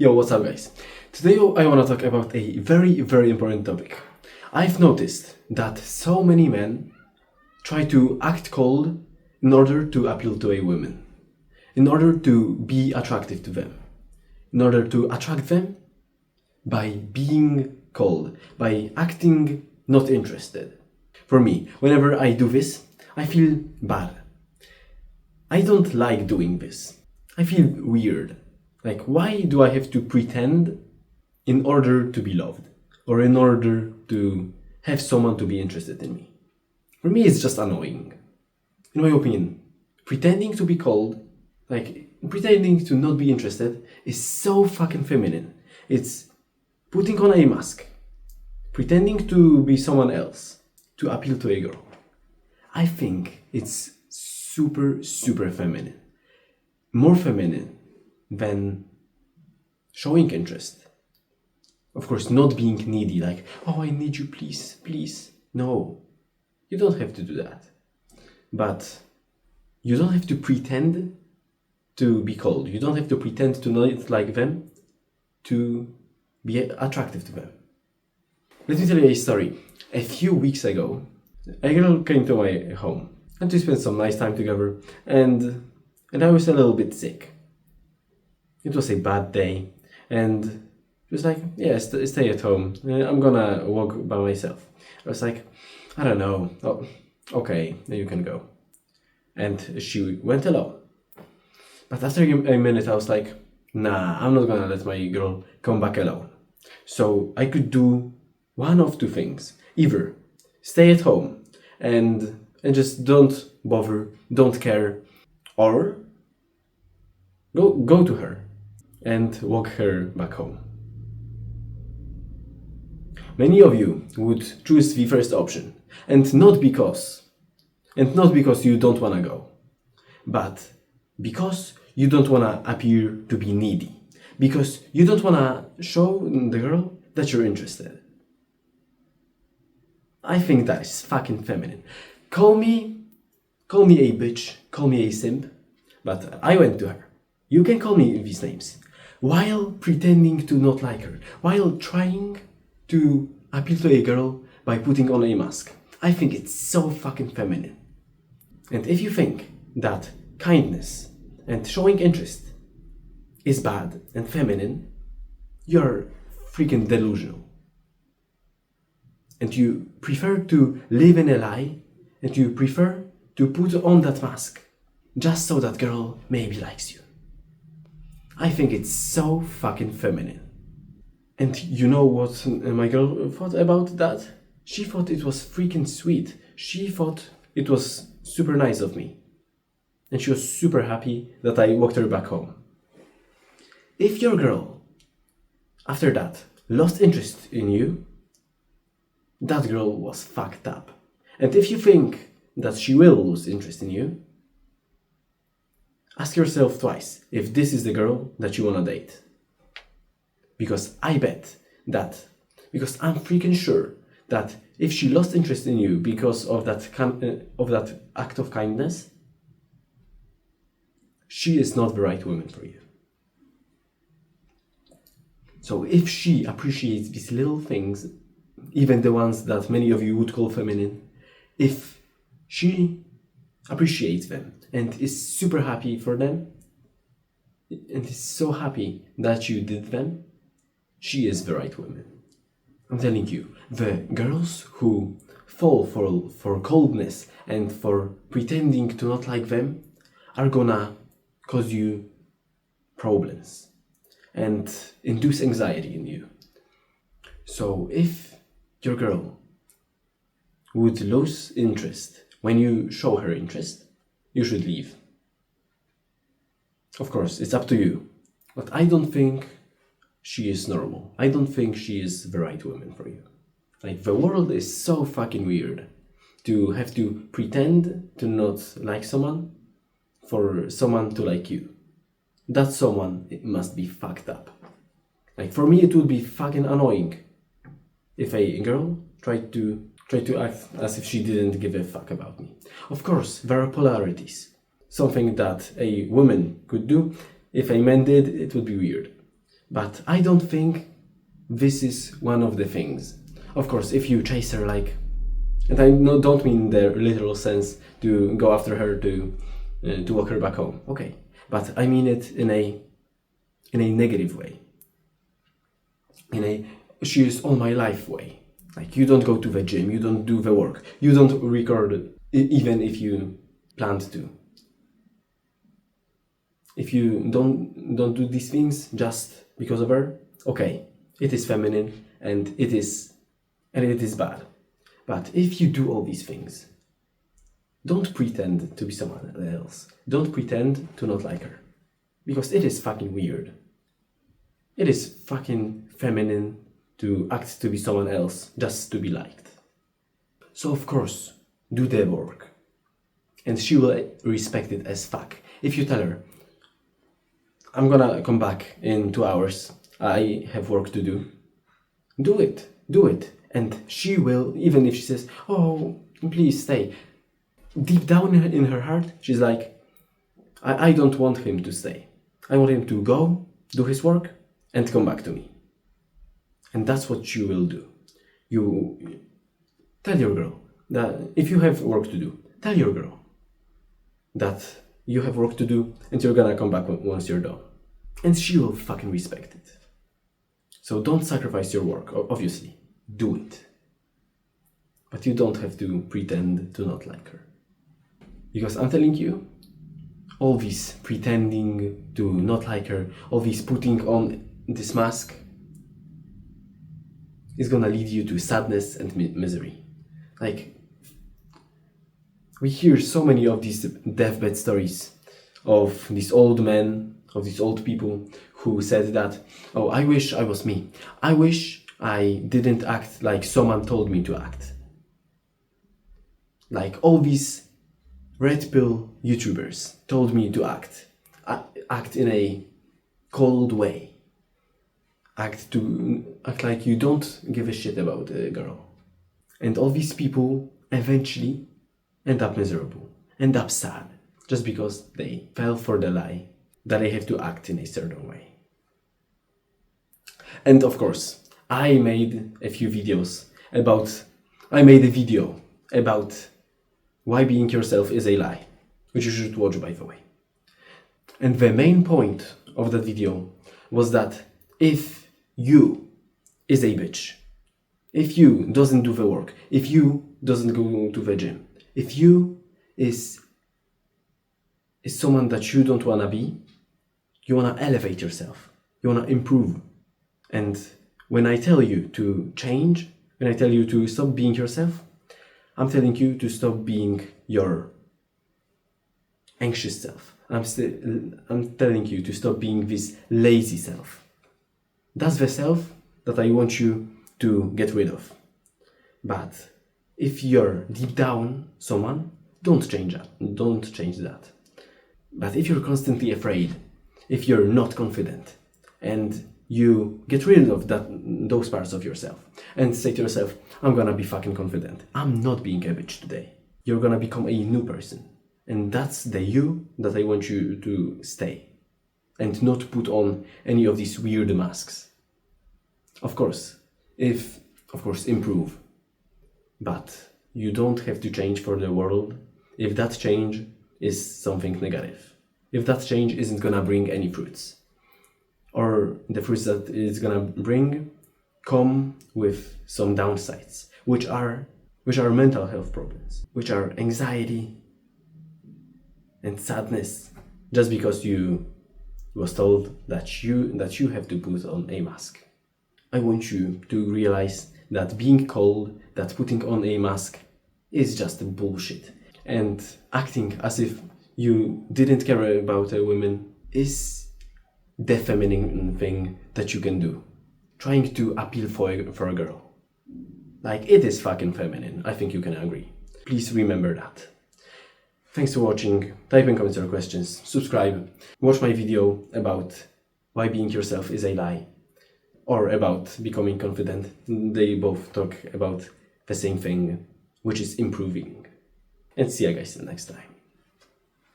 Yo, what's up guys? Today I want to talk about a very important topic. I've noticed that so many men try to act cold in order to appeal to a woman, in order to be attractive to them, in order to attract them by being cold, by acting not interested. For me, whenever I do this, I feel bad. I don't like doing this. I feel weird. Like, why do I have to pretend in order to be loved? Or in order to have someone to be interested in me? For me, it's just annoying. In my opinion, pretending to be cold, like pretending to not be interested, is so fucking feminine. It's putting on a mask, pretending to be someone else, to appeal to a girl. I think it's super feminine. More feminine than showing interest. Of course, not being needy, like, oh, I need you, please. No, you don't have to do that. But you don't have to pretend to be cold. You don't have to pretend to not like them to be attractive to them. Let me tell you a story. A few weeks ago, a girl came to my home and we spent some nice time together, and I was a little bit sick. It was a bad day, and she was like, yeah, stay at home. I'm gonna walk by myself. I was like, I don't know. Oh, okay, then you can go. And she went alone. But after a minute, I was like, nah, I'm not gonna let my girl come back alone. So I could do one of two things. Either stay at home and just don't bother, don't care, or go to her and walk her back home. Many of you would choose the first option, and not because you don't wanna go, but because you don't wanna appear to be needy, because you don't wanna show the girl that you're interested. I think that is fucking feminine. Call me a bitch, call me a simp, but I went to her. You can call me these names. While pretending to not like her, while trying to appeal to a girl by putting on a mask. I think it's so fucking feminine. And if you think that kindness and showing interest is bad and feminine, you're freaking delusional. And you prefer to live in a lie, and you prefer to put on that mask just so that girl maybe likes you. I think it's so fucking feminine. And you know what my girl thought about that? She thought it was freaking sweet. She thought it was super nice of me. And she was super happy that I walked her back home. If your girl, after that, lost interest in you, that girl was fucked up. And if you think that she will lose interest in you, ask yourself twice if this is the girl that you wanna date. Because I bet that, because I'm freaking sure that if she lost interest in you because of that act of kindness, she is not the right woman for you. So if she appreciates these little things, even the ones that many of you would call feminine, if she appreciates them and is super happy for them, and is so happy that you did them, she is the right woman. I'm telling you, the girls who fall for coldness and for pretending to not like them are gonna cause you problems and induce anxiety in you. So if your girl would lose interest when you show her interest, you should leave. Of course, it's up to you, but I don't think she is normal. I don't think she is the right woman for you. Like, the world is so fucking weird to have to pretend to not like someone for someone to like you. That someone, it must be fucked up. Like, for me, it would be fucking annoying if a girl tried to act as if she didn't give a fuck about me. Of course, there are polarities. Something that a woman could do, if a man did, it would be weird. But I don't think this is one of the things. Of course, if you chase her like, and I don't mean the literal sense to go after her to walk her back home. Okay, but I mean it in a negative way. In a she is all my life way. Like, you don't go to the gym, you don't do the work, you don't record even if you planned to. If you don't do these things just because of her, okay, it is feminine and it is bad. But if you do all these things, don't pretend to be someone else. Don't pretend to not like her. Because it is fucking weird. It is fucking feminine to act to be someone else just to be liked. So of course, do the work. And she will respect it as fuck. If you tell her, I'm gonna come back in 2 hours, I have work to do. Do it. And she will, even if she says, oh, please stay. Deep down in her heart, she's like, I don't want him to stay. I want him to go, do his work, and come back to me. And that's what you will do. You tell your girl that if you have work to do, tell your girl that you have work to do and you're gonna come back once you're done. And she will fucking respect it. So don't sacrifice your work, obviously. Do it. But you don't have to pretend to not like her. Because I'm telling you, all this pretending to not like her, all this putting on this mask, is gonna lead you to sadness and misery. Like, we hear so many of these deathbed stories of these old men, of these old people who said that, oh, I wish I was me. I wish I didn't act like someone told me to act. Like all these red pill YouTubers told me to act in a cold way. Act like you don't give a shit about a girl. And all these people eventually end up miserable, end up sad, just because they fell for the lie that they have to act in a certain way. And of course, I made a video about why being yourself is a lie, which you should watch, by the way. And the main point of that video was that if you is a bitch, if you doesn't do the work, if you doesn't go to the gym, if you is someone that you don't wanna be, you wanna elevate yourself, you wanna improve. And when I tell you to change, when I tell you to stop being yourself, I'm telling you to stop being your anxious self. I'm telling you to stop being this lazy self. That's the self that I want you to get rid of. But if you're deep down someone, don't change that. Don't change that. But if you're constantly afraid, if you're not confident, and you get rid of those parts of yourself and say to yourself, I'm gonna be fucking confident. I'm not being a bitch today. You're gonna become a new person. And that's the you that I want you to stay. And not put on any of these weird masks. Of course, improve. But you don't have to change for the world if that change is something negative. If that change isn't gonna bring any fruits. Or the fruits that it's gonna bring come with some downsides, which are mental health problems, which are anxiety and sadness, just because you was told that you have to put on a mask. I want you to realize that being cold, that putting on a mask is just bullshit. And acting as if you didn't care about a woman is the feminine thing that you can do. Trying to appeal for a girl. Like, it is fucking feminine. I think you can agree. Please remember that. Thanks for watching. Type in comments your questions. Subscribe. Watch my video about why being yourself is a lie. Or about becoming confident. They both talk about the same thing, which is improving. And see you guys next time.